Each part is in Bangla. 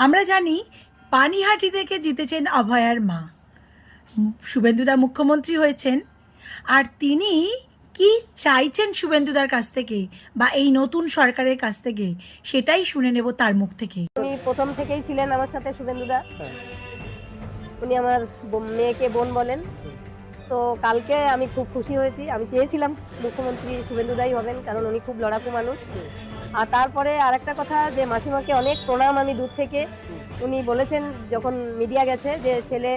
আমরা জানি পানিহাটি থেকে জিতেছেন অভয়ার মা, শুভেন্দুদা মুখ্যমন্ত্রী হয়েছেন। আর তিনি কি চাইছেন শুভেন্দুদার কাছ থেকে বা এই নতুন সরকারের কাছ থেকে, সেটাই শুনে নেব তার মুখ থেকে। উনি প্রথম থেকেই ছিলেন আমার সাথে শুভেন্দুদা। উনি আমার মেয়েকে বোন বলেন। তো কালকে আমি খুব খুশি হয়েছি। আমি চেয়েছিলাম মুখ্যমন্ত্রী শুভেন্দুদাই হবেন, কারণ উনি খুব লড়াকু মানুষ। আর তারপরে আরেকটা কথা, যে মাসিমাকে অনেক প্রণাম আমি দূর থেকে। উনি বলেছেন যখন মিডিয়া গেছে যে ছেলে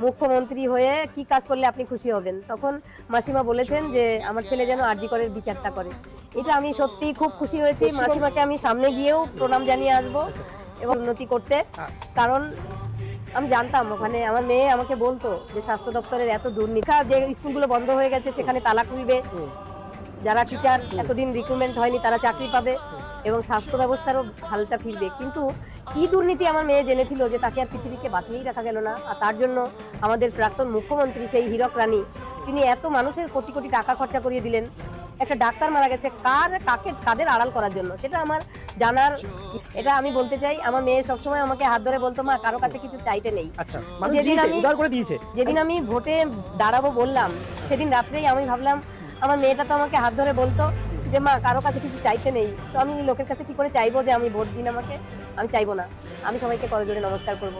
মুখ্যমন্ত্রী হয়ে কি কাজ করলে আপনি খুশি হবেন, তখন মাসিমা বলেছেন যে আমার ছেলে যেন আরজি করের বিচারটা করে। এটা আমি সত্যি খুব খুশি হয়েছি। মাসিমাকে আমি সামনে গিয়েও প্রণাম জানিয়ে আসবো এবং উন্নতি করতে। কারণ আমি জানতাম ওখানে আমার মেয়ে আমাকে বলতো যে স্বাস্থ্য দপ্তরের এত দুর্নীতি, যে স্কুলগুলো বন্ধ হয়ে গেছে সেখানে তালা খুলবে, যারা টিচার এতদিন রিক্রুটমেন্ট হয়নি তারা চাকরি পাবে এবং স্বাস্থ্য ব্যবস্থারও হালটা ফিরবে। কিন্তু কি দুর্নীতি আমার মেয়ে জেনেছিল যে তাকে আর পৃথিবীকে বাঁচিয়েই রাখা গেল না। আর তার জন্য আমাদের প্রাক্তন মুখ্যমন্ত্রী সেই হীরক রানী, তিনি এত মানুষের কোটি কোটি টাকা খরচা করিয়ে দিলেন। একটা ডাক্তার মারা গেছে কাদের আড়াল করার জন্য, সেটা আমার জানার। এটা আমি বলতে চাই, আমার মেয়ে সবসময় আমাকে হাত ধরে বলতো মা কারো কাছে কিছু চাইতে নেই। যেদিন আমি ভোটে দাঁড়াবো বললাম, সেদিন রাত্রেই আমি ভাবলাম আমার মেয়েটা তো আমাকে হাত ধরে বলতো যে মা কারো কাছে কিছু চাইতে নেই। তো আমি লোকের কাছে কি করে চাইবো যে আমি ভোট দিন আমাকে? আমি চাইবো না, আমি সবাইকে করজোড়ে নমস্কার করবো।